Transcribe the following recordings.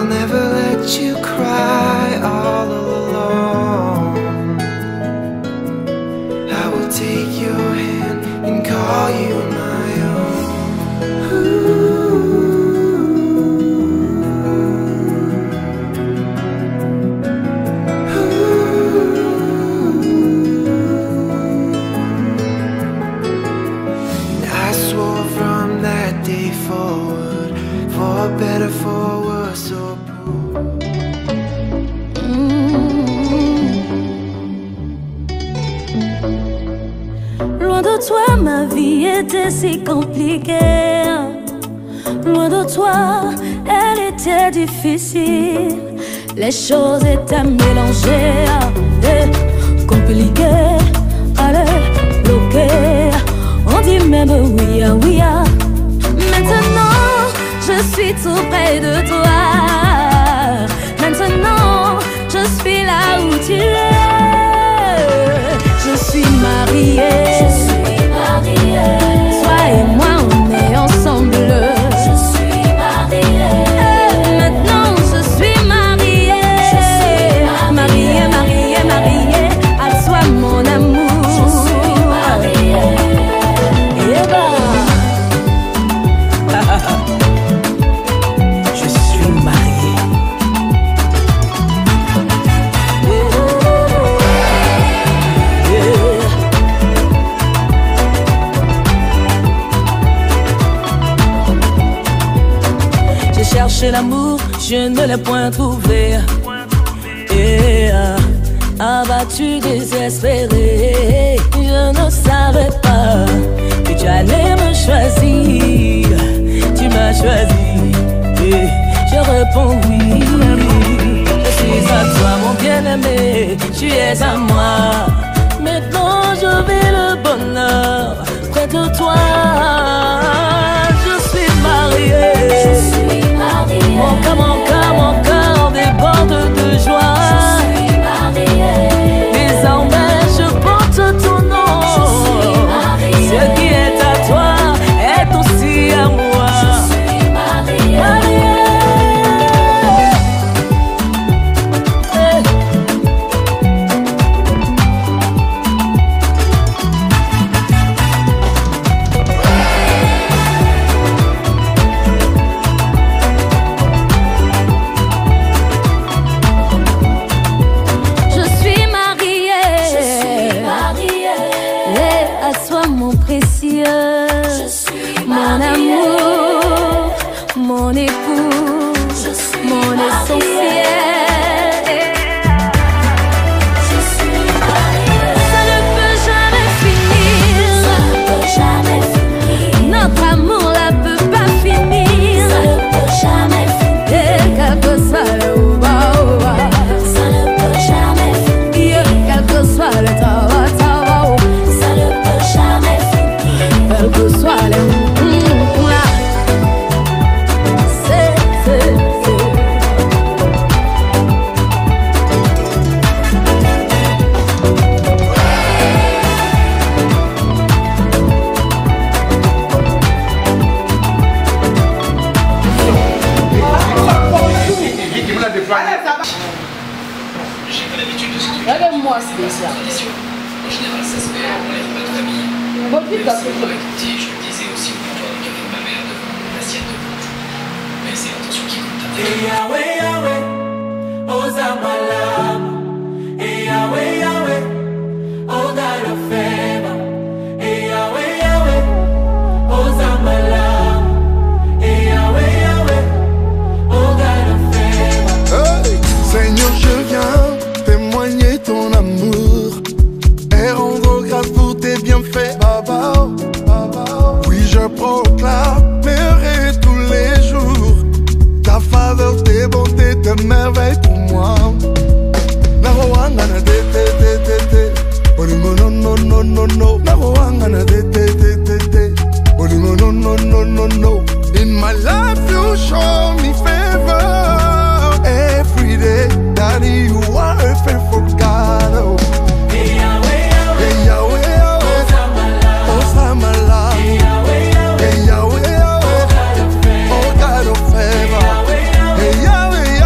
I'll never let you cry all alone. I will take your hand and call you my own. And I swore from that day forward, for better, for worse or poor. Loin de toi, ma vie était si compliquée. Loin de toi, elle était difficile. Les choses étaient mélangées, compliquées, allez, bloquées. On dit même oui, oui. Maintenant, je suis tout près de toi. Maintenant, je suis là où tu es. Je suis mariée. Je suis mariée. Toi et moi, on est ensemble. Je suis mariée. Maintenant, je suis mariée. Je suis mariée, mariée, mariée. À toi, mon amour. Je suis mariée. Et je suis mariée. J'ai cherché l'amour, je ne l'ai point trouvé. Abattu, désespéré, je ne savais pas que tu allais me choisir. Tu m'as choisi et je réponds oui. Je suis à toi, mon bien-aimé, tu es à moi. Maintenant je vis le bonheur près de toi. Je suis mariée. Je suis mariée. Mon cœur déborde de joie. Je suis mariée. Désormais je porte ton nom. Je suis mariée. Ce qui est à toi est aussi à moi. Je suis mariée. Mariée. Mon amour, mon époux, mon essentiel. Je suis mariée. Ça ne peut jamais finir. Ça ne peut jamais finir. Notre amour là peut pas finir. Ça ne peut jamais finir. Et quel que soit le ça ne peut jamais finir. Quel que soit le ça ne peut jamais finir. Quel que soit le regarde-moi c'est ça. En général, ça se fait, on lève pas de famille. Bon, plus ça je le disais aussi au comptoir du café de ma mère devant l'assiette de bouffe. Mais c'est l'intention qui compte. Yahweh, Yahweh, Ozamalam. Yahweh, Yahweh, God of favor. Yahweh, Yahweh, Ozamalam. Yahweh, Yahweh, God of favor. Hey, Seigneur, je viens témoigner ton amour et rendre grâce pour tes bienfaits, Baba. Oui, je proclamerai tous les jours ta faveur, tes bontés, tes merveilles pour moi. In my life you show me favor every day. Daddy, you are a faithful God. Oh. Yahweh, Yahweh, Yahweh, Yahweh, Ozamalam. Yahweh, Yahweh, oh God of favor. Yahweh,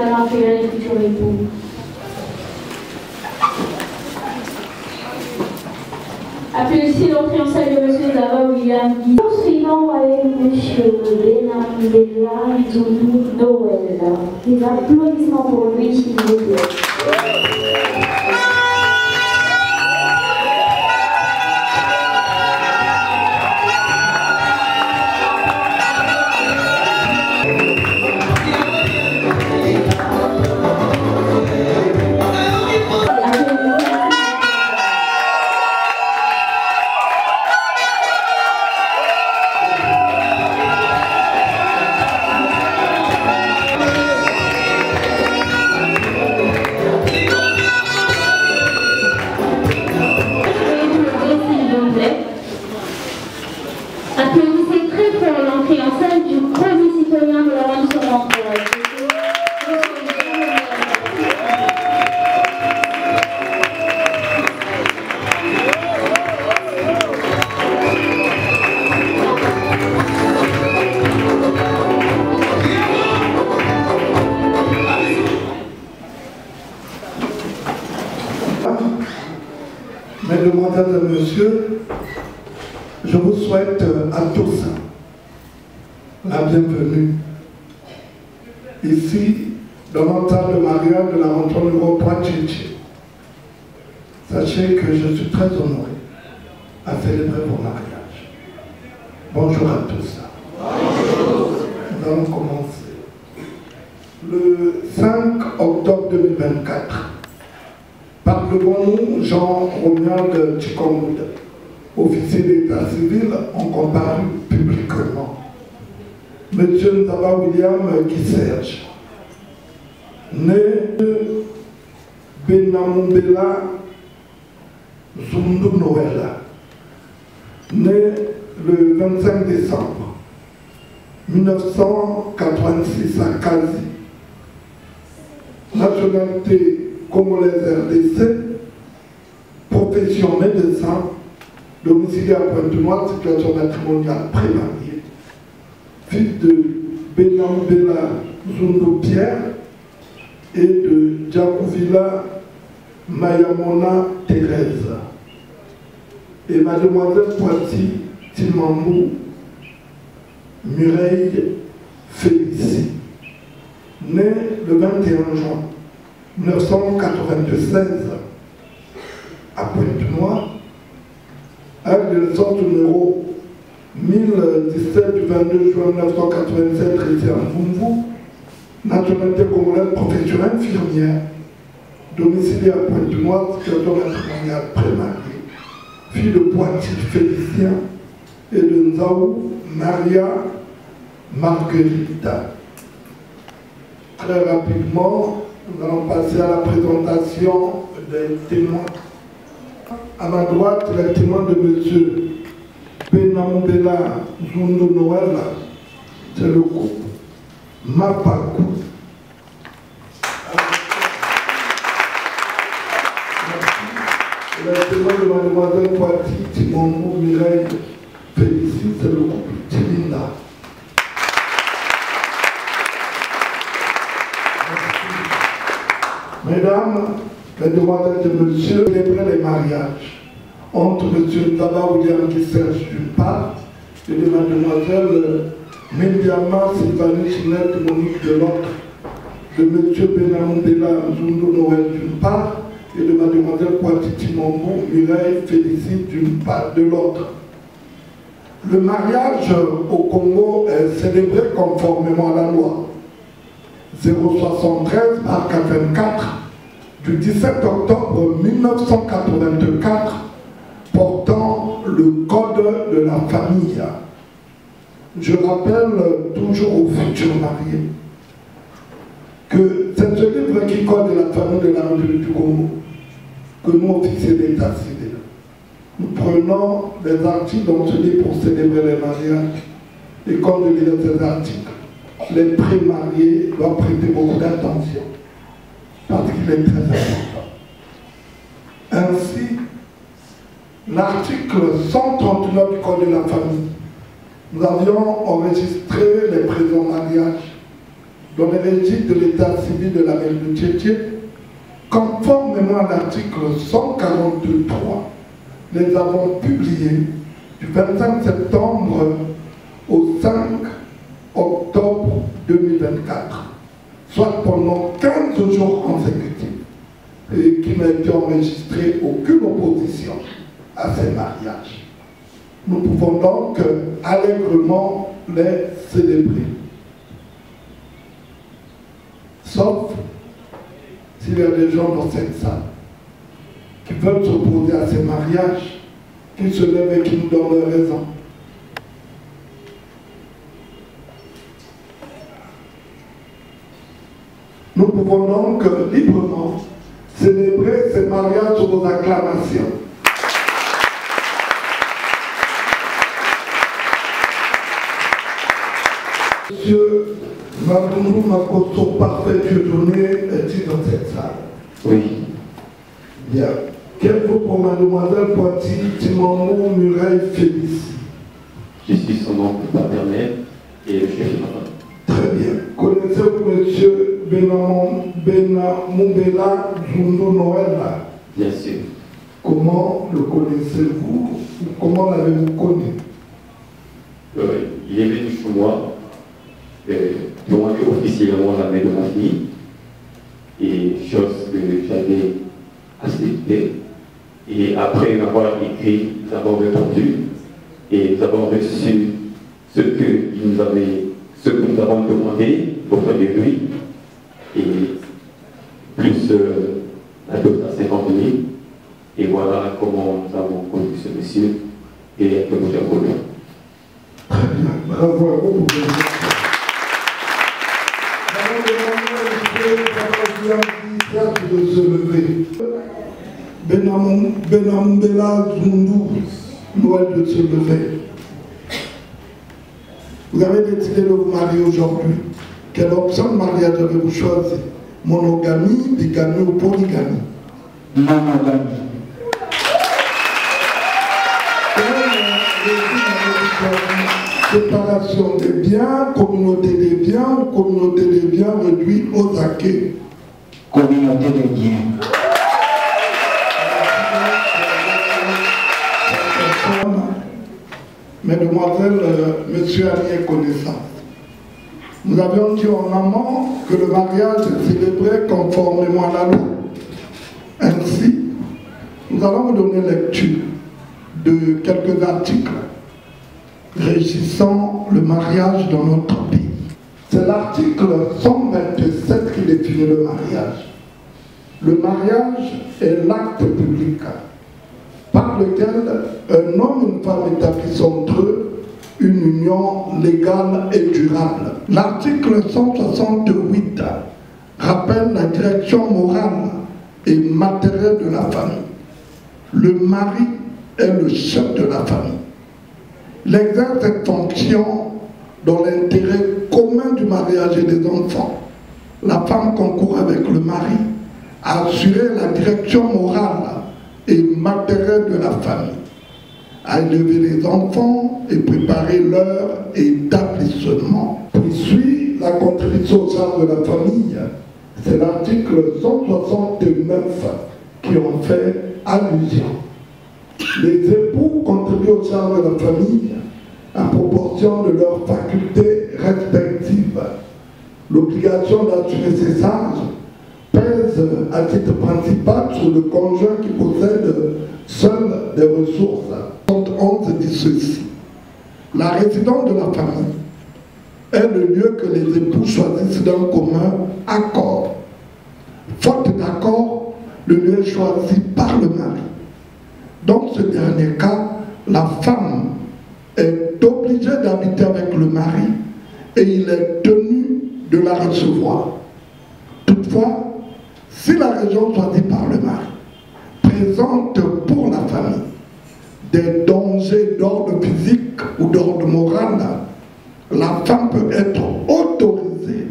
allons accueillir les futurs époux. Applaudissez l'entrée en salle de M. Zava William Guy. Poursuivons avec M. Benamdela Zulu Noël. Des applaudissements pour lui, s'il vous plaît. Applaudissez très fort l'entrée en scène du premier citoyen de la Rome sur l'emploi. Mesdemoiselles et messieurs, je vous souhaite à tous la bienvenue ici dans notre salle de mariage de la rentrée numéro 3 Tchétché. Sachez que je suis très honoré à célébrer vos mariages. Bonjour à tous. Bonjour. Nous allons commencer. Le 5 octobre 2024, par le bon nom, Jean-Romuald Tchikongoud, officier d'état civil, ont comparu publiquement. Monsieur Nzaba William Guy-Serge, né de Benamdela Zulu Noël, né le 25 décembre 1986 à Kazi, nationalité congolaise RDC, profession médecin, domicile à Pointe-Noire, situation matrimoniale pré-mariée, fils de Benamdela Zundu Pierre et de Djakouvila Mayamona Thérèse, et mademoiselle Poiti Timambou Mireille Félicie, née le 21 juin 1996 à Pointe-Noire, acte de naissance numéro 1017 du 22 juin 1987, résidé à Mvumvu, nationalité congolaise, profession infirmière, domiciliée à Pointe-Noire, situation matrimoniale pré-mariée, fille de Poitiers Félicien et de Nzaou Maria Marguerita. Très rapidement, nous allons passer à la présentation des témoins. À ma droite, les témoins de M. Benamdela Zundu Noël, c'est le couple Mapakou. Les témoins de mademoiselle Poiti Timambou Mireille Félicie, c'est le couple Tilinda. Mesdames, mesdemoiselles et messieurs, célébrer les mariages entre M. Nzaba William Guy-Serge d'une part et de mademoiselle Mendiama Sylvanie Chinette Monique de l'autre, de M. Benamdela Zundu Noël d'une part et de mademoiselle Poiti Timambou Mireille Félicie d'une part de l'autre. Le mariage au Congo est célébré conformément à la loi 073/84 du 17 octobre 1984 portant le code de la famille. Je rappelle toujours aux futurs mariés que c'est ce livre qui code la famille de la République du Congo que nous, officiers d'état civil, nous prenons des articles dans ce livre pour célébrer les mariages. Et comme je disais ces articles, les pré-mariés doivent prêter beaucoup d'attention parce qu'il est très important. Ainsi, l'article 139 du Code de la famille, nous avions enregistré les présents mariages dans les registres de l'état civil de l'Amérique du Tchétché, conformément à l'article 142.3, les avons publiés du 25 septembre au 5 octobre 2024, soit pendant 15 jours consécutifs, et qui n'a été enregistré aucune opposition à ces mariages. Nous pouvons donc allègrement les célébrer. Sauf s'il y a des gens dans cette salle qui veulent s'opposer à ces mariages, qui se lèvent et qui nous donnent leur raison. Nous pouvons donc librement célébrer ces mariages sous vos acclamations. Monsieur Maboundou Makoto, parfait Dieu donné, est-il dans cette salle? Oui. Bien. Quel vous pour mademoiselle Poiti Timamou Muraille Félix? Je suis son oncle paternel et le chef de ma famille. Très bien. Connaissez-vous monsieur Benamoubela Zundu Noël? Bien sûr. Comment le connaissez-vous? Comment l'avez-vous connu? Il est venu chez moi, demander officiellement la main de ma fille, et chose que j'avais acceptée. Et après m'avoir écrit, nous avons répondu et nous avons reçu ce que nous avons demandé auprès de lui, et plus la dot à 50 000. Et voilà comment nous avons connu ce monsieur et que nous avons connu. Très bien, bravo à vous. De se lever. Benamoubela Zundu, Noël de se lever. Vous avez décidé de vous marier aujourd'hui. Quelle option de mariage avez-vous choisi? Monogamie, bigamie ou polygamie? Monogamie. Séparation des biens, communauté des biens ou communauté des biens réduite aux acquis? Communauté des biens. Mesdemoiselles, Monsieur a mis connaissance. Nous avions dit en amont que le mariage est célébré conformément à la loi. Ainsi, nous allons vous donner lecture de quelques articles régissant le mariage dans notre pays. C'est l'article 127 qui définit le mariage. Le mariage est l'acte public par lequel un homme et une femme établissent entre eux une union légale et durable. L'article 168 rappelle la direction morale et matérielle de la famille. Le mari est le chef de la famille. Il exerce cette fonction dans l'intérêt commun du mariage et des enfants. La femme concourt avec le mari à assurer la direction morale et matérielle de la famille, à élever les enfants et préparer leur établissement. Puis suit la contribution sociale de la famille. C'est l'article 169 qui en fait allusion. Les époux contribuent au sein de la famille à proportion de leurs facultés respectives. L'obligation d'assurer ces charges pèse à titre principal sur le conjoint qui possède seul des ressources. 11 dit ceci: la résidence de la famille est le lieu que les époux choisissent d'un commun accord. Faute d'accord, le lieu est choisi par le mari. Dans ce dernier cas, la femme est obligée d'habiter avec le mari et il est tenu de la recevoir. Toutefois, si la région choisie par le mari présente pour la famille des dangers d'ordre physique ou d'ordre moral, la femme peut être autorisée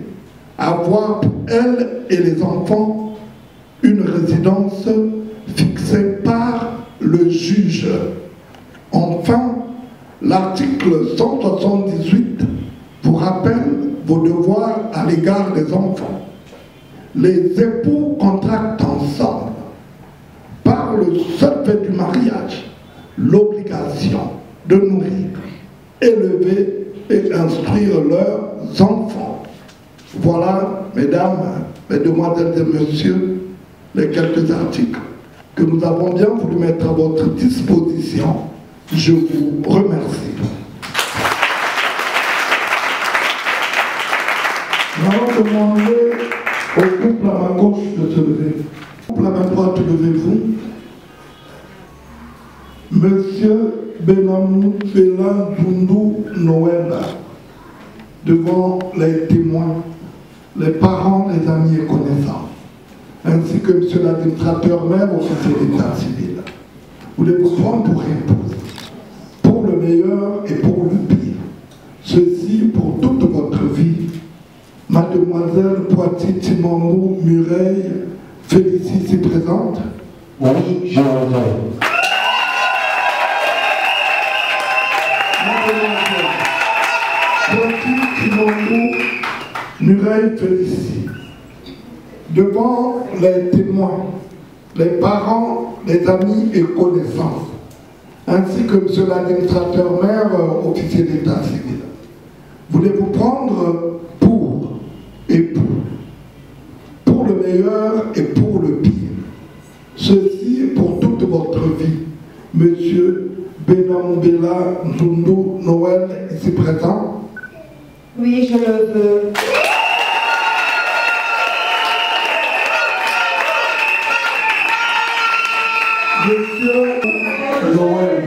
à avoir pour elle et les enfants une résidence fixée par le juge. Enfin, l'article 178 vous rappelle vos devoirs à l'égard des enfants. Les époux contractent ensemble, par le seul fait du mariage, l'obligation de nourrir, élever et instruire leurs enfants. Voilà, mesdames, mesdemoiselles et messieurs, les quelques articles que nous avons bien voulu mettre à votre disposition. Je vous remercie. Nous allons demander au couple à ma gauche de se lever. Couple à ma droite, levez-vous. Monsieur Benamou Bela Zundu Noëlla, devant les témoins, les parents, les amis et connaissants, ainsi que monsieur l'administrateur maire, officier d'état civil, voulez-vous prendre pour épouse, pour le meilleur et pour le pire, ceci pour toute votre vie. Mademoiselle Poitiers Timamou Mureille Félicie ici présente. Oui, je reviens. Mademoiselle Poitiers Timamou Mureille Félicie, devant les témoins, les parents, les amis et connaissances, ainsi que monsieur l'administrateur maire, officier d'état civil, voulez-vous prendre pour époux, pour le meilleur et pour le pire, ceci pour toute votre vie, monsieur Benamou Bela Zundu Noël, ici présent. Oui, je le veux. Monsieur Noël,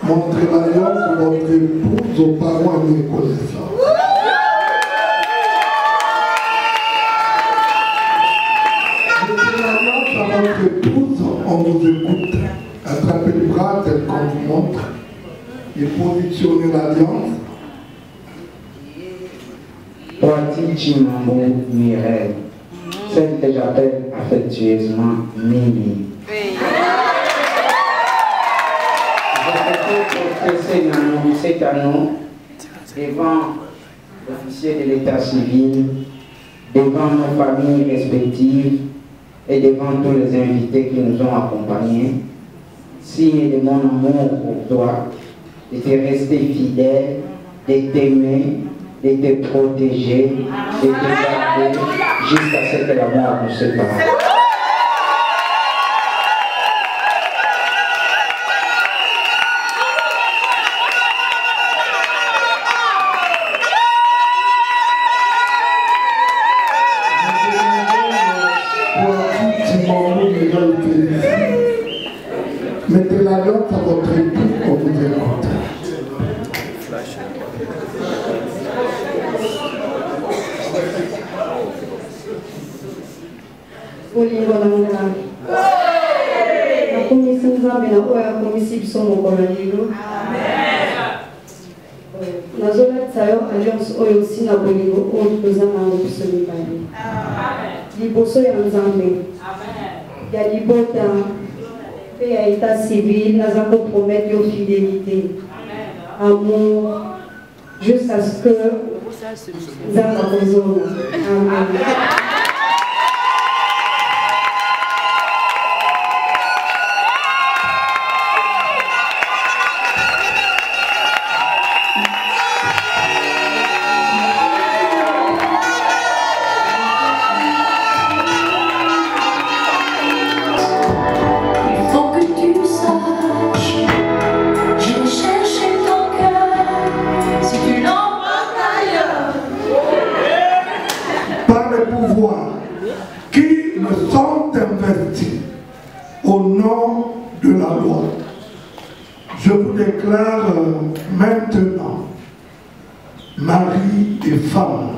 montrez l'alliance de votre épouse aux parents et aux connaissants. Montrez l'alliance à votre épouse, on vous écoute. Attrapez le bras tel qu'on vous montre et positionnez l'alliance. Poitiers Timamou Mireille, celle que j'appelle affectueusement Mimi. Je fais cet anneau devant l'officier de l'état civil, devant nos familles respectives et devant tous les invités qui nous ont accompagnés, signe de mon amour pour toi, de te rester fidèle, de t'aimer, de te protéger, de te garder jusqu'à ce que la mort nous sépare. Mettez l'alliance à votre époux, on vous écoute. nazolatisa yo alliance oyo aussi na bolingo oyo toza nango biso mibale liboso ya nzambe ya libota mpe ya état civil naza kopromettre yo fidélité amour jusqu'à ce que nzambe akozonga amen. Qui me sont investis au nom de la loi. Je vous déclare maintenant mari et femme.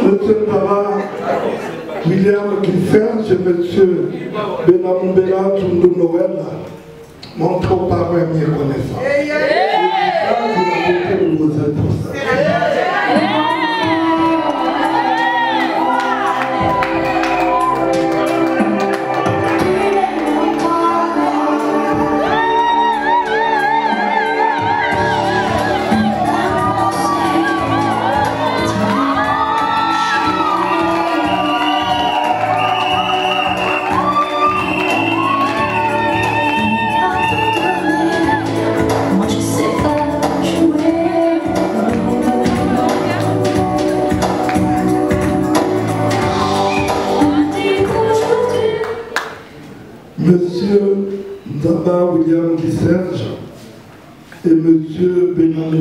Monsieur Baba William Clifford et monsieur Benamou Bela Zundu Noël, mon trop parent et mes connaissances.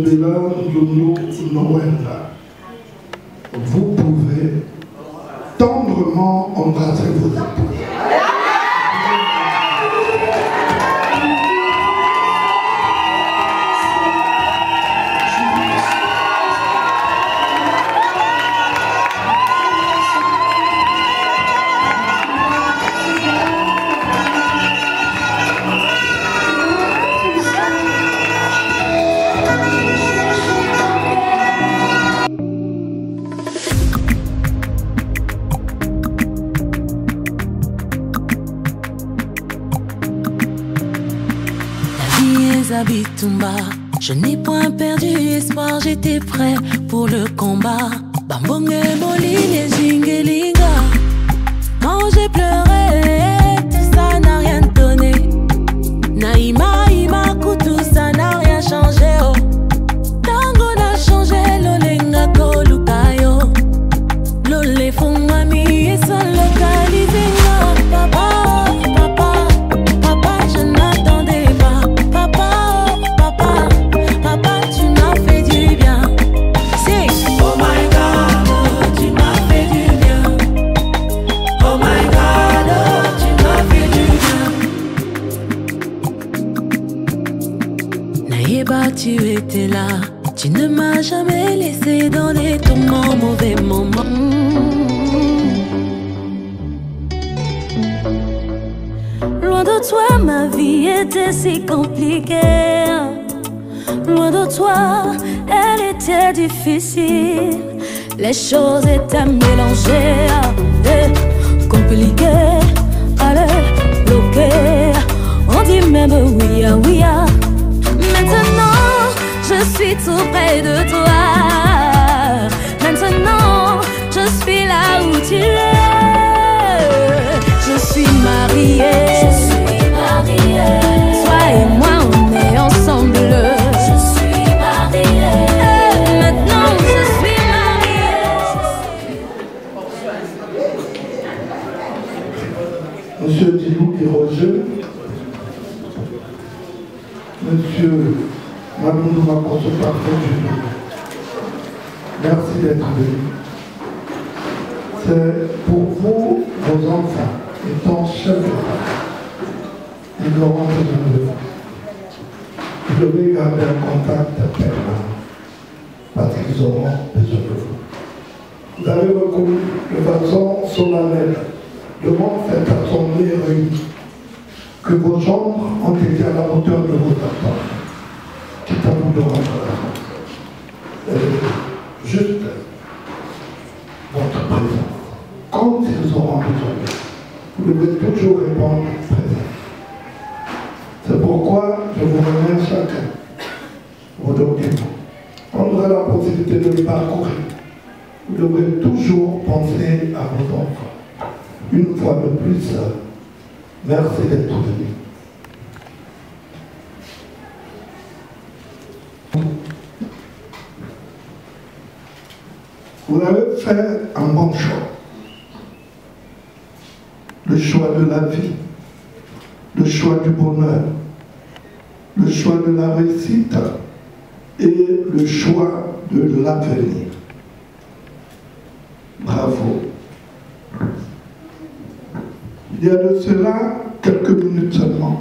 Mandela Ndondo Noël, vous pouvez tendrement embrasser vos épouses. Zabitumba, je n'ai point perdu espoir, j'étais prêt pour le combat. Bambonge, Moline, Jingelinga. Quand j'ai pleuré, tout ça n'a rien donné. Naïma, Imaku, tout ça n'a rien changé. Oh. Tango n'a changé, Lolenga, Kolukayo. Lole, Fungami, et son localisé. Papa, papa, papa, je n'attendais pas. Papa, papa, papa, tu m'as fait du bien. C'est oh my God, tu m'as fait du bien. Oh my God, tu m'as fait du bien. Naïba, tu étais là. Tu ne m'as jamais laissé dans les tourments, mauvais moments. Loin de toi, ma vie était si compliquée. Loin de toi, elle était difficile. Les choses étaient mélangées, compliquées, allez, bloquées. On dit même oui, oui. Maintenant, je suis tout près de toi. Maintenant, je suis là où tu es. Je suis mariée. Toi et moi, on est ensemble. Je suis mariée. Maintenant, je suis mariée. Monsieur Dilou et Roger, Monsieur Mamoudou Makonso Parfait, merci d'être venu. C'est pour vous, vos enfants, étant chefs de famille, ils auront besoin de vous. Vous devez garder un contact permanent, parce qu'ils auront besoin de vous. Vous avez reconnu de façon solennelle, devant cette assemblée réunie, que vos chambres ont été à la hauteur de vos attentes. C'est à vous de rendre la grâce. Juste votre présence. Quand ils auront besoin de vous, vous devez toujours répondre présent. C'est pourquoi je vous remets chacun vos documents. On aura la possibilité de les parcourir. Vous devrez toujours penser à vos enfants. Une fois de plus, merci d'être venu. Vous avez fait un bon choix. Le choix de la vie, le choix du bonheur, le choix de la réussite et le choix de l'avenir. Bravo. Il y a de cela quelques minutes seulement,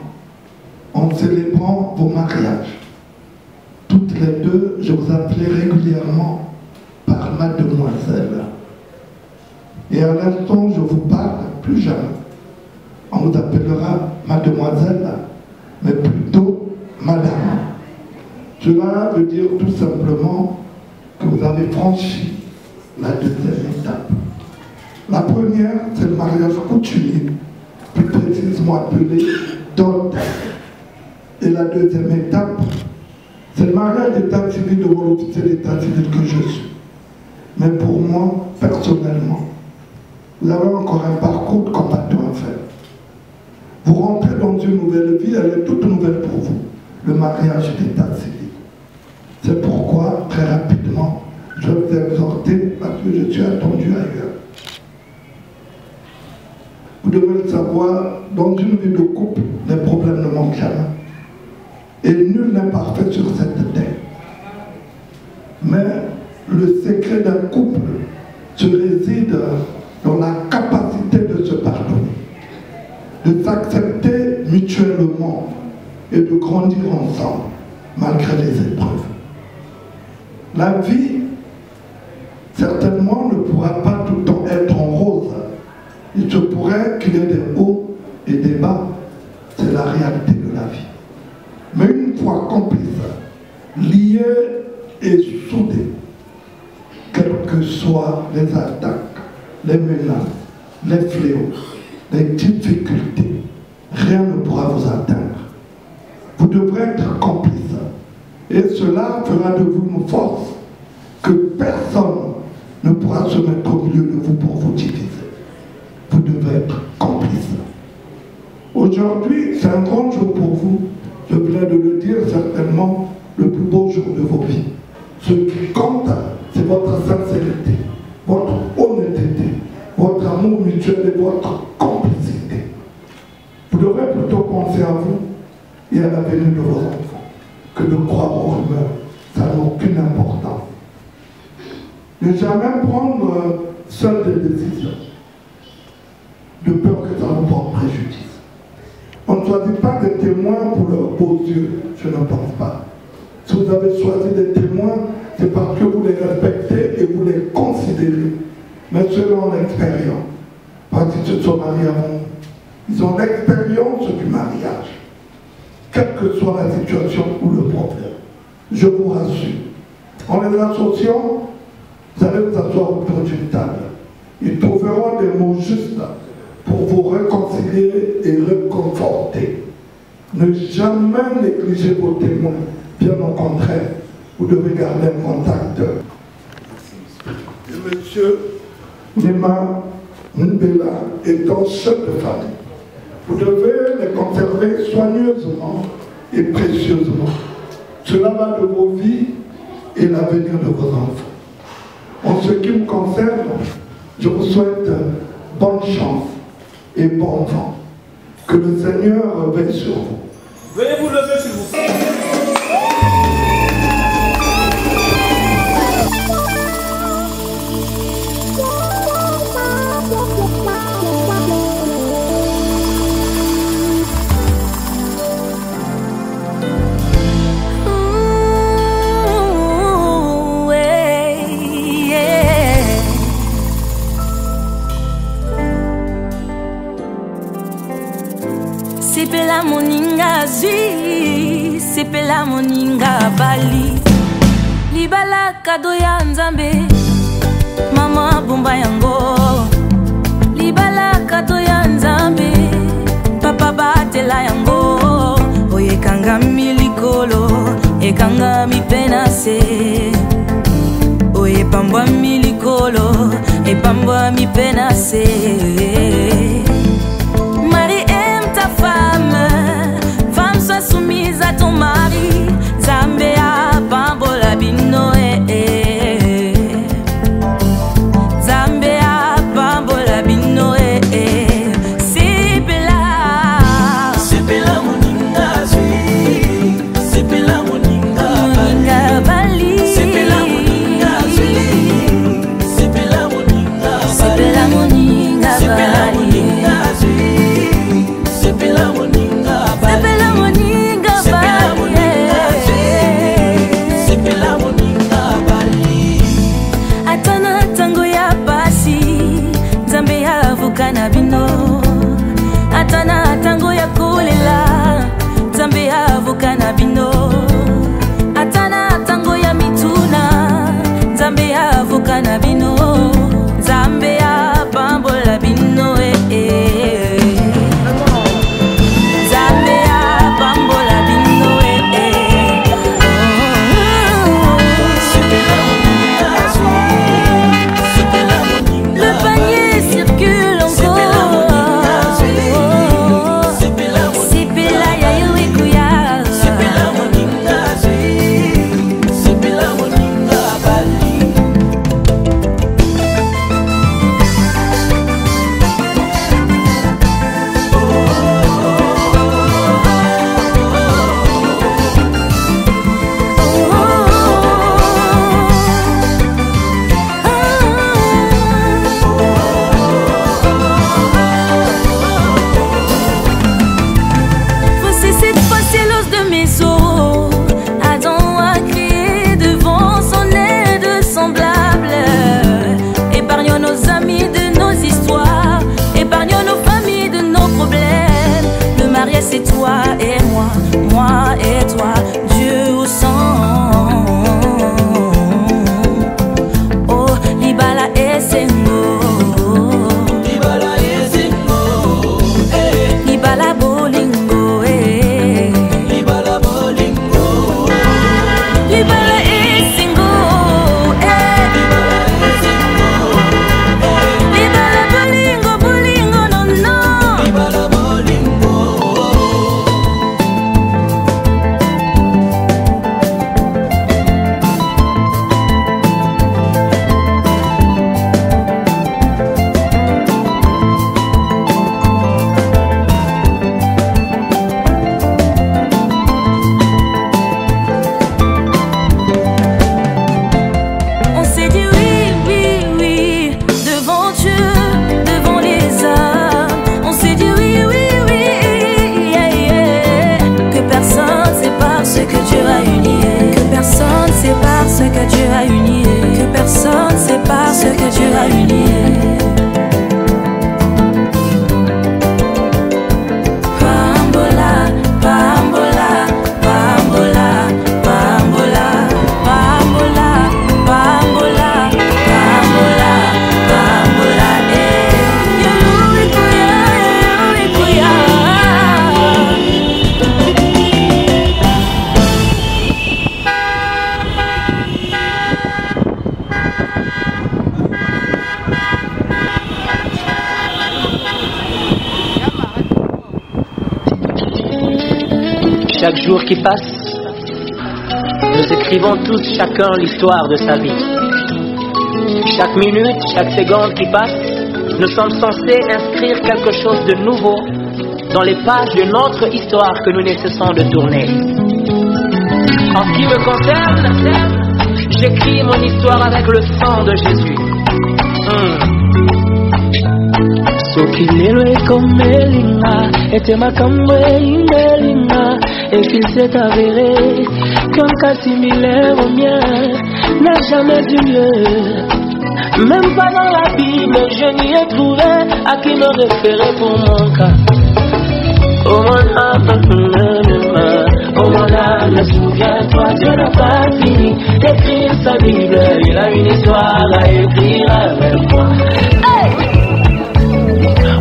en célébrant vos mariages. Toutes les deux, je vous appelais régulièrement par mademoiselle. Et à l'instant, je vous parle, plus jamais. On vous appellera mademoiselle, mais plutôt madame. Cela veut dire tout simplement que vous avez franchi la deuxième étape. La première, c'est le mariage coutumier, plus précisément appelé dot. Et la deuxième étape, c'est le mariage d'état civil devant l'officier d'état civil que je suis. Mais pour moi, personnellement, vous avez encore un parcours de combattant à faire. Vous rentrez dans une nouvelle vie, elle est toute nouvelle pour vous, le mariage d'état civil. C'est pourquoi, très rapidement, je vais vous exhorter parce que je suis attendu ailleurs. Vous devez le savoir, dans une vie de couple, les problèmes ne manquent jamais. Et nul n'est parfait sur cette terre. Mais le secret d'un couple se réside dans la capacité de se pardonner, de s'accepter mutuellement et de grandir ensemble malgré les épreuves. La vie, certainement, ne pourra pas tout le temps être en rose. Il se pourrait qu'il y ait des hauts et des bas. C'est la réalité de la vie. Mais une fois complices, liés et soudés, quelles que soient les attaques, les menaces, les fléaux, les difficultés, rien ne pourra vous atteindre. Vous devrez être complices. Et cela fera de vous une force que personne ne pourra se mettre au milieu de vous pour vous diviser. Vous devez être complices. Aujourd'hui, c'est un grand jour pour vous. Je viens de le dire, certainement le plus beau jour de vos vies. Ce qui compte, c'est votre sincérité, votre honnêteté, votre amour mutuel et votre complicité. Vous devrez plutôt penser à vous et à l'avenir de vos enfants que de croire aux rumeurs. Ça n'a aucune importance. Ne jamais prendre seul des décisions, de peur que ça vous porte préjudice. On ne choisit pas des témoins pour leurs beaux yeux, je ne pense pas. Si vous avez choisi des témoins, c'est parce que vous les respectez et vous les considérez. Mais selon l'expérience, parce qu'ils se sont mariés avant, ils ont l'expérience du mariage. Quelle que soit la situation ou le problème, je vous rassure. En les associant, vous allez vous asseoir autour d'une table. Ils trouveront des mots justes pour vous réconcilier et réconforter. Ne jamais négliger vos témoins. Bien au contraire, vous devez garder un contact. Et monsieur Nima Mbela étant chef de famille, vous devez les conserver soigneusement et précieusement. Cela va de vos vies et l'avenir de vos enfants. En ce qui me concerne, je vous souhaite bonne chance et bon vent. Que le Seigneur veille sur vous. Veuillez vous lever s'il vous plaît. Sepela moninga zwi, sepela moninga bali. Libala kado ya nzambe, mama bomba yango. Libala kado ya nzambe, papa batela yango. Oye kanga milikolo, ekanga mipenase. Oye pambwa milikolo, epambwa mipenase. Femme, sois soumise à ton mari. Zambéa, bambola bino, Zambéa, bambola bino, Sepela, Sepela moninga zwi, sepela moninga bali. Sepela moninga zwi, sepela moninga bali. Sepela moninga bali. Sepela moninga zwi, sepela moninga bali. Sepela moninga bali. Chaque jour qui passe, nous écrivons tous chacun l'histoire de sa vie. Chaque minute, chaque seconde qui passe, nous sommes censés inscrire quelque chose de nouveau dans les pages de notre histoire que nous ne cessons de tourner. En ce qui me concerne, j'écris mon histoire avec le sang de Jésus. Sokilelo ekomelinga, ete makambo ingelinga, et qu'il s'est avéré qu'un cas similaire au mien n'a jamais eu lieu. Même pas dans la Bible, je n'y ai trouvé à qui me référer pour mon cas. Oh mon âme, souviens-toi, Dieu n'a pas fini d'écrire sa Bible, il a une histoire à écrire avec moi.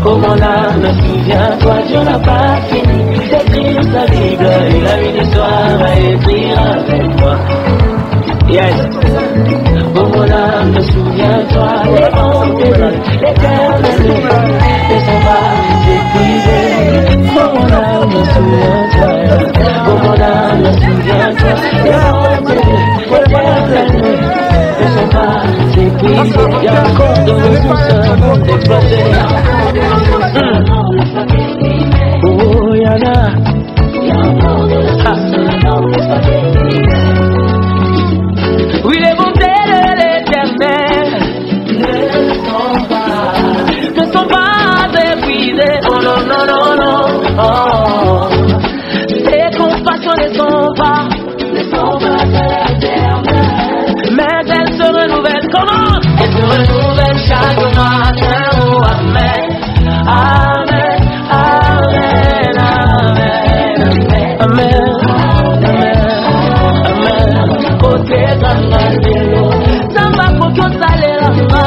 Oh mon âme, souviens-toi, Dieu n'a pas fini d'écrire sa Bible, il a une histoire à écrire avec moi. Yes. Oh mon âme, souviens-toi, les bontés, l'éternel ne sont pas épuisés. Oh mon âme, souviens-toi, oh mon âme, souviens-toi, les bontés, l'éternel ne sont pas épuisés. Il y a encore de ressources pour exploiter. Oh Yana, oui, les bontés de l'éternel ne sont pas épuisées. Oh non, non, non, non. Oh. Ses compassions ne sont pas éternelles, mais elles se renouvellent. Comment? Elles se renouvellent chaque matin. Oh, amen, amen, amen, amen, amen, amen, amen. Côté Zangadelo, Samba Kokyo Salelanga,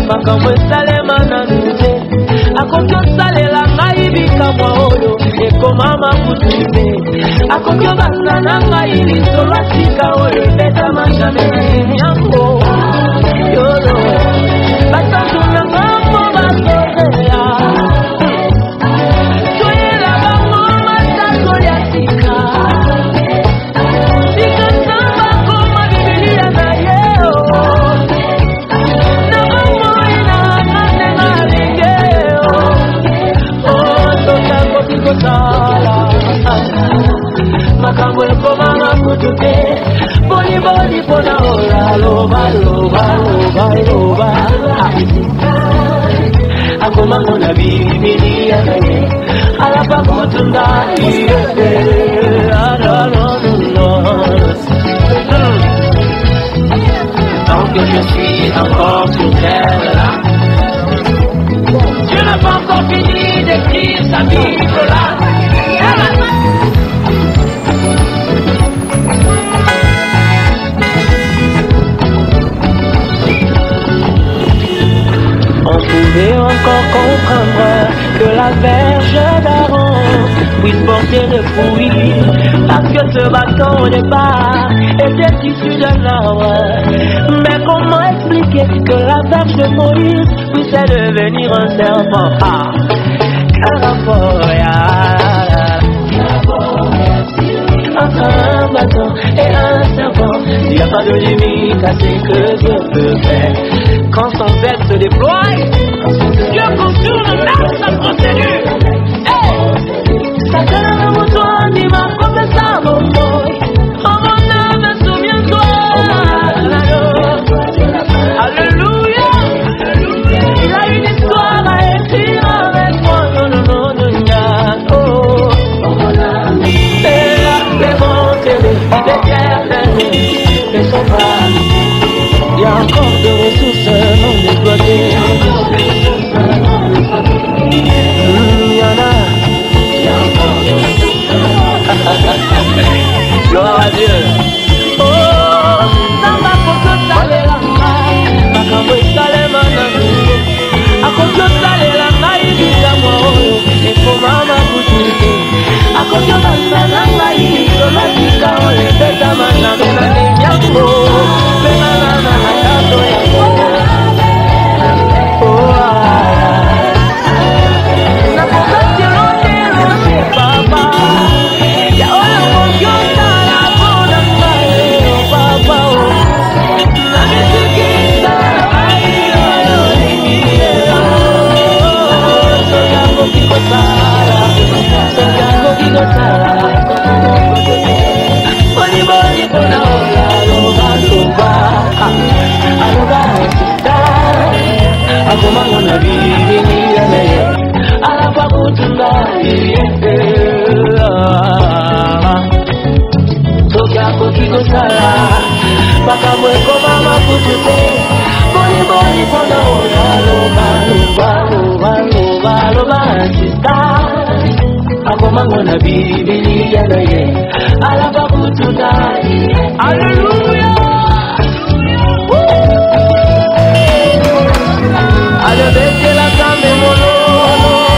Makambo Salemana Nuse, Akokyo Salelanga Ibika Mwaolo, Eko Mama Kutime, Akokyo Basananga Ili Solasika Oyo, Beta Majame Nyambo, Yodo, Basantu Nyangambo Basotea, Soyela Bango Masato Yasika, Makambo ekoma kutuke, boni boni pona ola loba loba loba loba. Akoma mona bibili yanaye, alapa kutunda iye, tant que je suis encore sur terre, Dieu n'a pas encore fini d'écrire sa Bible là. On pouvait encore comprendre que la verge d'Aaron puisse porter des fruits, parce que ce bâton au départ était issu d'un arbre. Mais comment expliquer que la verge de Moïse puisse devenir un serpent? Ah, quel rapport entre un bâton et un serpent? Il n'y a pas de limite à ce que Dieu peut faire. Quand son verbe se déploie, Dieu contourne même sa procédure. Satan a mon dit m'a confessé mon boy. Oh mon âme, souviens-toi. Alléluia. Il a une histoire à écrire avec moi. Non, non, non, non, non. Oh, mon âme. Les bontés, l'éternel ne sont pas. Il y a encore de ressources non exploitées. Il y en a. Il y a encore de ressources. Soki kosala makambo ekoma maputute boni boni mpona loba sista akomango na bibilia na ye alaba kututa. Alleluya, alebetela kambe mololo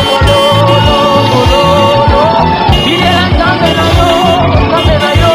bilela kambe na yo kambe na yo.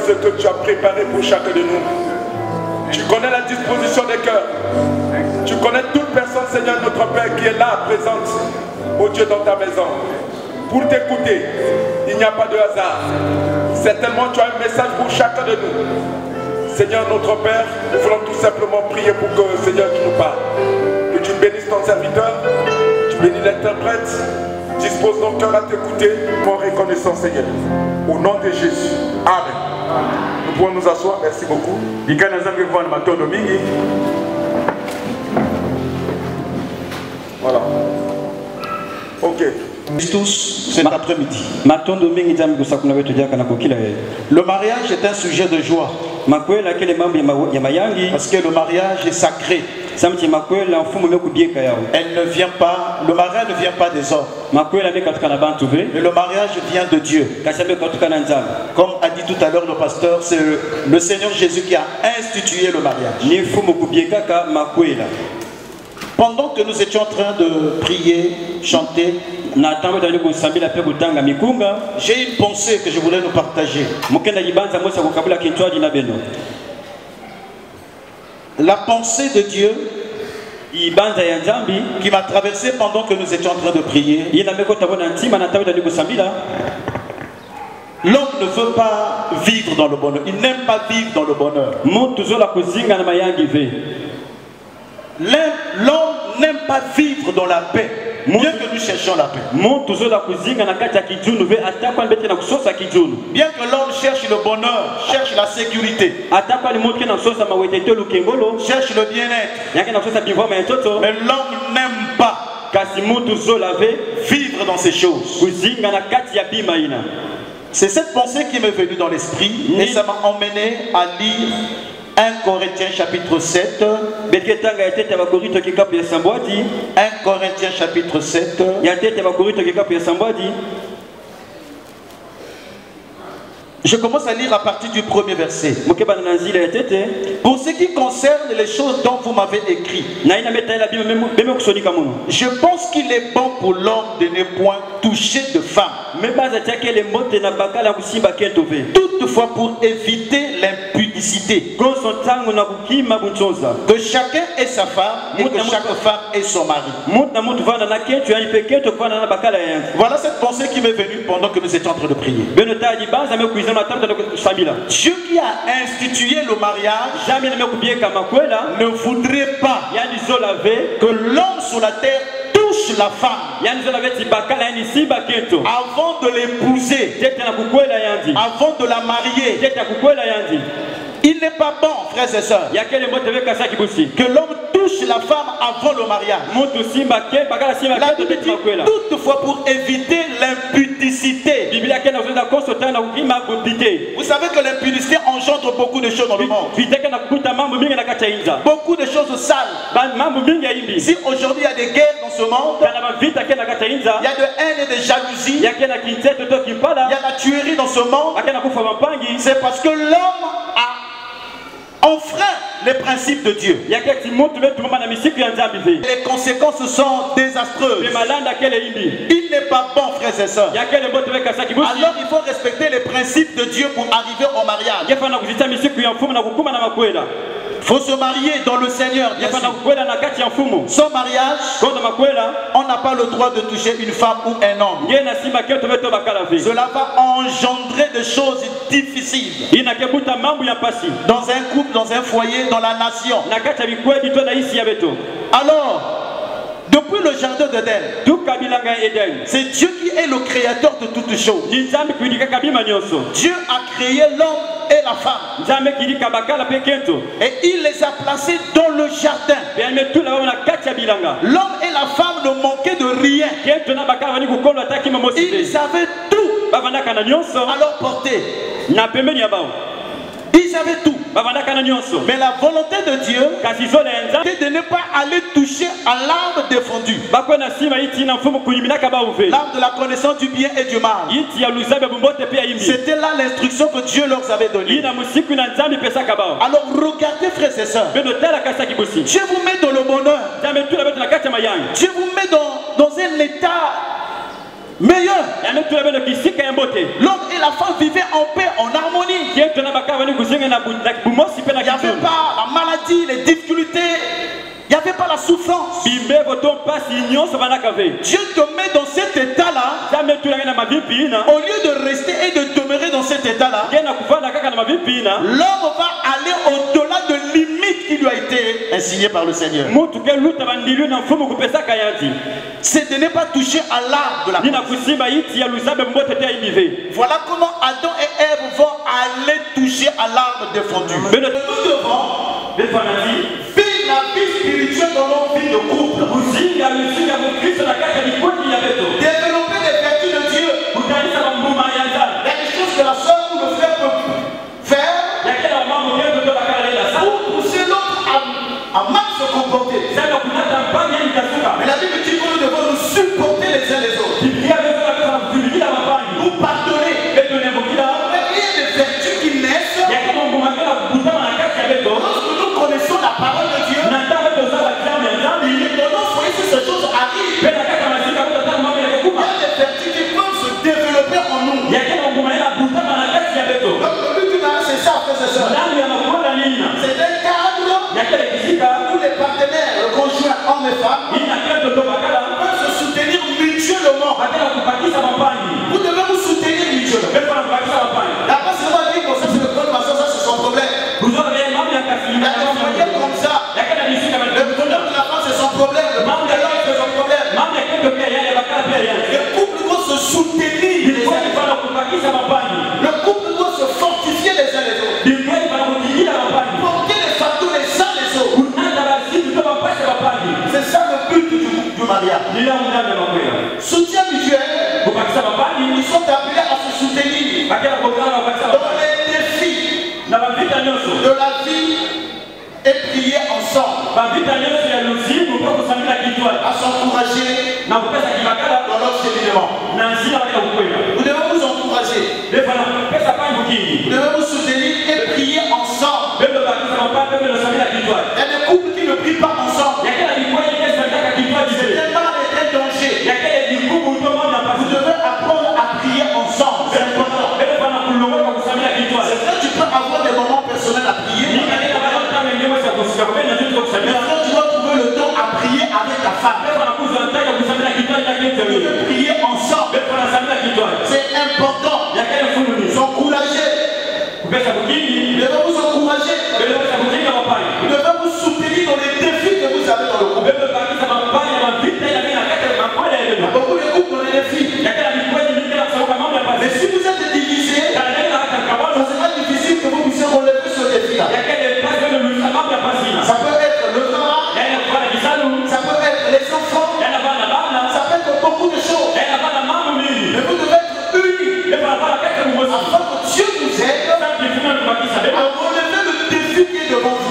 ce que tu as préparé pour chacun de nous. Tu connais la disposition des cœurs. Tu connais toute personne, Seigneur notre Père, qui est là, présente, oh Dieu, dans ta maison. Pour t'écouter, il n'y a pas de hasard. Certainement, tu as un message pour chacun de nous. Seigneur notre Père, nous voulons tout simplement prier pour que, Seigneur, tu nous parles. Que tu bénisses ton serviteur, tu bénis l'interprète. Dispose nos cœurs à t'écouter, pour reconnaissance, Seigneur. Au nom de Jésus. Amen. Nous pouvons nous asseoir. Merci beaucoup. Voilà. Ok. Tous cet après-midi. Le mariage est un sujet de joie. Parce que le mariage est sacré. Elle ne vient pas, le mariage ne vient pas des hommes. Mais le mariage vient de Dieu. Comme a dit tout à l'heure le pasteur, c'est le Seigneur Jésus qui a institué le mariage. Pendant que nous étions en train de prier, chanter, j'ai une pensée que je voulais nous partager. La pensée de Dieu qui m'a traversé pendant que nous étions en train de prier. L'homme ne veut pas vivre dans le bonheur. Il n'aime pas vivre dans le bonheur. L'homme n'aime pas vivre dans la paix. Bien que nous cherchions la paix. Bien que l'homme cherche le bonheur, cherche la sécurité, cherche le bien-être, mais l'homme n'aime pas vivre dans ces choses. C'est cette pensée qui m'est venue dans l'esprit et ça m'a emmené à lire 1 Corinthiens chapitre 7. 1 Corinthiens chapitre 7. Je commence à lire à partir du premier verset. Pour ce qui concerne les choses dont vous m'avez écrit, je pense qu'il est bon pour l'homme de ne point toucher de femme. Toutefois, pour éviter l'impudicité, que chacun ait sa femme et que chaque femme ait son mari. Voilà cette pensée qui m'est venue pendant que nous étions en train de prier. Dieu qui a institué le mariage ne voudrait pas que l'homme sur la terre touche la femme avant de l'épouser, avant de la marier. Il n'est pas bon, frères et sœurs, que l'homme touche la femme avant le mariage. La Bible dit toutefois pour éviter l'impudicité. Vous savez que l'impudicité engendre beaucoup de choses dans le monde. Beaucoup de choses sales. Si aujourd'hui il y a des guerres dans ce monde, il y a de haine et de jalousie, il y a la tuerie dans ce monde, c'est parce que l'homme a enfreint les principes de Dieu. Les conséquences sont désastreuses. Il n'est pas bon, frères et sœurs. Alors il faut respecter les principes de Dieu pour arriver au mariage. Il faut se marier dans le Seigneur, bien sûr. Sans mariage, on n'a pas le droit de toucher une femme ou un homme. Cela va engendrer des choses difficiles dans un couple, dans un foyer, dans la nation. Alors, depuis le jardin d'Éden, c'est Dieu qui est le créateur de toutes choses. Dieu a créé l'homme et la femme. Et il les a placés dans le jardin. L'homme et la femme ne manquaient de rien. Ils avaient tout à leur portée. Ils avaient tout. Mais la volonté de Dieu était de ne pas aller toucher à l'arbre défendu. L'arbre de la connaissance du bien et du mal. C'était là l'instruction que Dieu leur avait donnée. Alors regardez, frères et sœurs. Dieu vous met dans le bonheur. Dieu vous met dans un état meilleur. L'homme et la femme vivaient en paix, en harmonie. pas la maladie, les difficultés. Il n'y avait pas la souffrance. Dieu te met dans cet état-là. Au lieu de rester et de demeurer dans cet état-là, l'homme va aller au-delà de limites qui lui a été insignées par le Seigneur. C'est de ne pas toucher à l'arbre de la connaissance. Voilà comment Adam et Ève vont aller toucher à l'arbre défendu. Mais nous devons vivre la vie spirituelle dans nos vies de couple. Développer les vertus de Dieu. Il y a des choses que la soeur ou le frère peut faire pour pousser l'autre à mal se comporter. Mais la Bible dit que nous devons nous supporter les uns les autres. Nous pardonner. Il y a des vertus qui naissent lorsque nous connaissons la parole de Dieu. Et dans nos foyers, si ces choses arrivent, il y a des vertus qui peuvent se développer en nous. Donc le but du mariage, c'est ça, frères et sœurs. C'est un cadre où les partenaires, le conjoint, homme et femme, peuvent se soutenir mutuellement. Vous devez vous soutenir mutuellement. La personne va dire que ça c'est le code maçon, ça c'est son problème. Il a envoyé comme ça. Le problème de la femme c'est son problème. Le membre de l'homme c'est son problème. Le couple doit se soutenir les uns les autres. Le couple doit se fortifier les uns les autres. Porter les fardeaux les uns les autres. C'est ça le but du mariage. Soutien mutuel. Ils sont appelés à se soutenir dans les défis de la vie et prier ensemble. À s'encourager dans leur cheminement. Vous devez vous encourager. Vous devez vous soutenir et prier ensemble. Il y a des couples qui ne prient pas ensemble. C'est tellement un danger. Vous devez apprendre à prier ensemble. C'est important. C'est vrai, tu peux avoir des moments personnels à prier. Mais tu dois trouver le temps à prier avec ta femme. Vous devez prier ensemble. C'est important. S'encourager. Vous devez vous encourager. Vous devez vous soutenir dans les défis que vous avez dans le couple. Beaucoup de couples dans les défis. Mais si vous êtes divisés, ça sera difficile que vous puissiez relever ce défi-là. Ça peut être le travail, ça peut être les enfants, ça peut être beaucoup de choses. Mais vous devez être unis afin que Dieu vous aide à relever le défi qui est devant vous.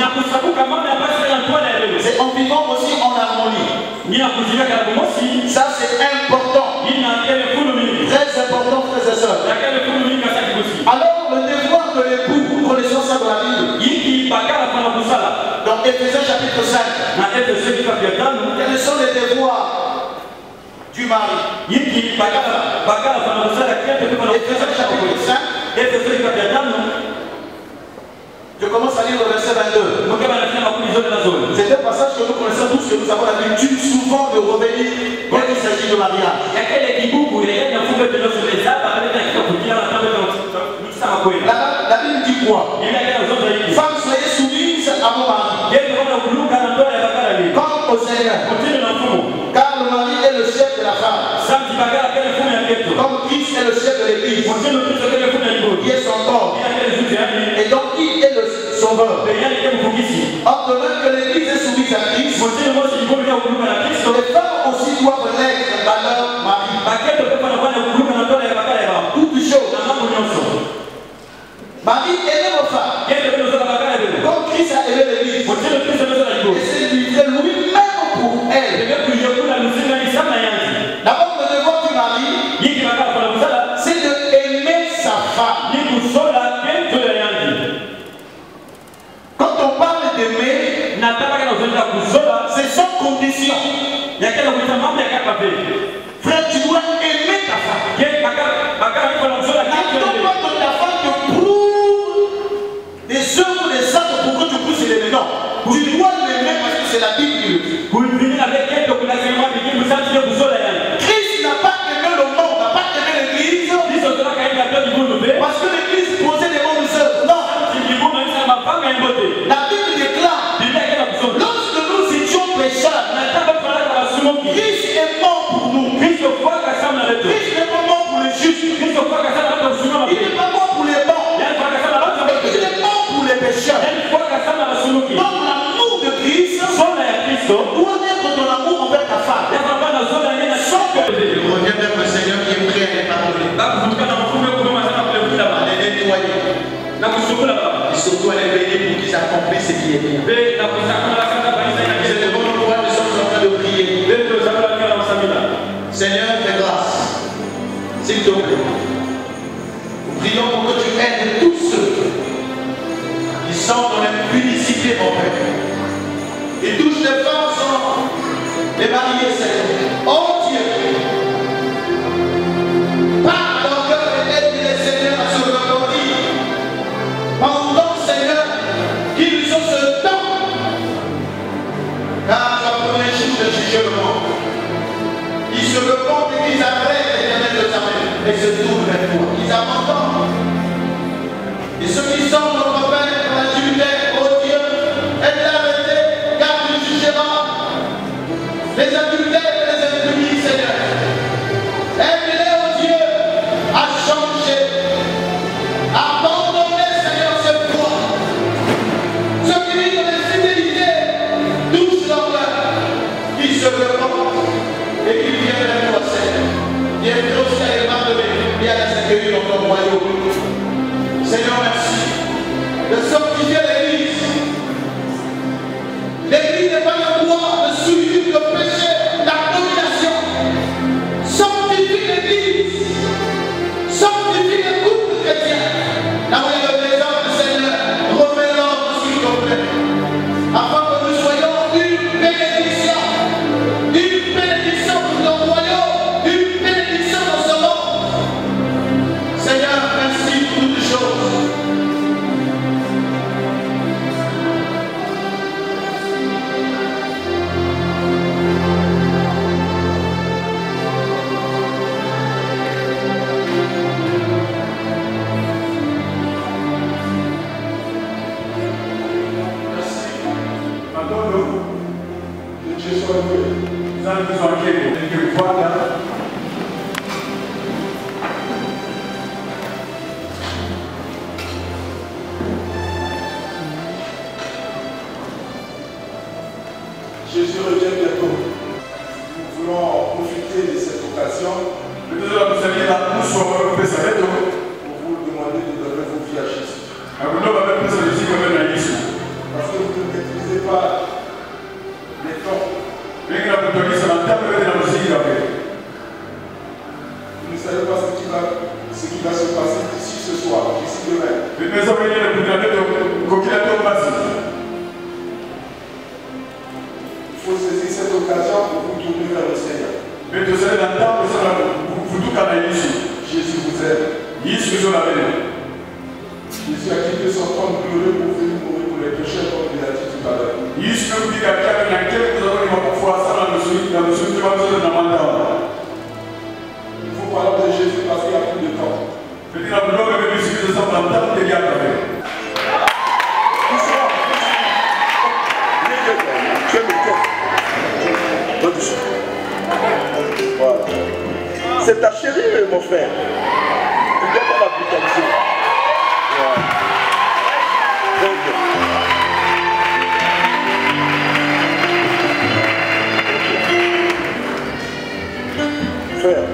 C'est en vivant aussi en harmonie. Ça c'est important. Très important, frères et sœurs. Alors le devoir de l'époux, vous connaissez ça dans la Bible. Dans Éphésiens chapitre 5. Quels sont les devoirs du mari? Éphésiens chapitre 5. Je commence à lire le verset 22. C'est un passage que nous connaissons tous, que nous avons l'habitude souvent de revenir quand il s'agit de mariage. La Bible dit quoi? Femmes, soyez soumises à vos maris comme au Seigneur, car le mari est le chef de la femme, comme Christ est le chef de l'église, qui est son corps, et donc il est le sauveur. Or de même que l'église est soumise à Christ, les femmes aussi doivent l'être à leur mari. Toutes choses. Marie, aimez vos femmes comme Christ a aimé l'église et s'est livré lui-même pour elle. D'abord, le devoir du mari, c'est de aimer sa femme. Quand on parle d'aimer, c'est sans condition. Frère, tu dois aimer ta femme. N'attends pas que ta femme te prouve des œuvres des actes pour que tu puisses l'aimer. Non. Tu dois l'aimer parce que c'est la Bible qui le dit. Christ n'a pas aimé le monde, n'a pas aimé l'église. Parce que l'église posait des bonnes œuvres. Non. La Bible déclare, lorsque nous étions pécheurs, Christ est mort pour nous. Christ n'est pas mort pour les justes. Il n'est pas mort pour les bons. Il est mort pour les pécheurs. Donc l'amour de Christ doit être ton amour envers ta femme. Je reviens vers le Seigneur qui est prêt à les pardonner. À les nettoyer. Et surtout à les bénir pour qu'ils accomplissent ce qui est bien. C'est le bon endroit, nous sommes en train de prier. Seigneur, fais grâce. S'il te plaît. Nous prions pour que tu aides tous ceux qui sont dans l'impudicité, mon Père. Et tous les femmes sont les mariés, Seigneur. Oh Dieu, parle à leur cœur et aide les Seigneur à se repentir. Pendant, Seigneur, qu'ils ont ce temps. Car la première jour de juger le monde. Ils se repentent et qu'ils arrêtent l'Éternel de sa main et se tournent vers toi. Ils abandonnent. Et ceux qui sont notre Père dans l'adultère, oh Dieu, aide l'arrêter, car tu jugeras les adultères et les impunis, Seigneur. Aide-les, oh Dieu, à changer, à abandonner, Seigneur, cette foi. Ceux qui vivent dans l'infidélité, touchent leur cœur, qui se repentent et qui viennent vers toi, Seigneur. Viens aussi à les pardonner et à les accueillir dans ton royaume. Seigneur, merci de sanctifier l'Église. L'Église n'est pas le droit de suivre le péché, la domination. Sanctifie l'Église. Sanctifie les couples chrétiens. Là où il y a le désordre, Seigneur, remets l'ordre, s'il te plaît. Afin que nous soyons une bénédiction. Une bénédiction pour ton royaume. Une bénédiction dans ce monde. Seigneur, merci pour toutes les choses. Jésus revient bientôt. Nous voulons profiter de cette occasion pour vous demander de donner vos vies à Jésus. Parce que vous ne maîtrisez pas les temps. Vous ne savez pas ce qui va se passer d'ici ce soir, d'ici demain. Il faut saisir cette occasion pour vous tourner vers le Seigneur. Jésus vous aime. Jésus a quitté son trône glorieux pour venir mourir pour les pécheurs comme il a dit tout à l'heure. Il faut parler de Jésus parce qu'il y a plus de temps. Voilà. C'est ta chérie, mon frère. Tu ne dois pas la brutaliser. Voilà. Frère,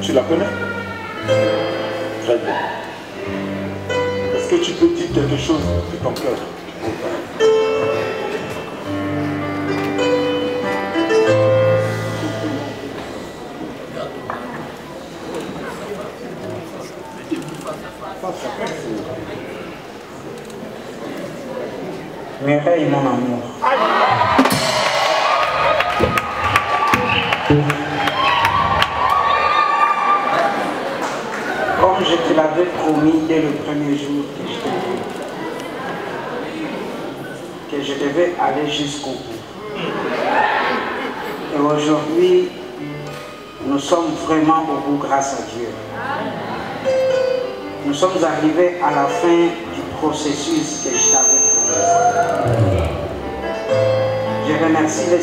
tu la connais? Très bien. Est-ce que tu peux dire quelque chose de ton cœur? Mireille, mon amour. Comme je te l'avais promis dès le premier jour que je devais aller jusqu'au bout. Et aujourd'hui, nous sommes vraiment au bout grâce à Dieu. Nous sommes arrivés à la fin du processus que je t'avais promis. Je remercie les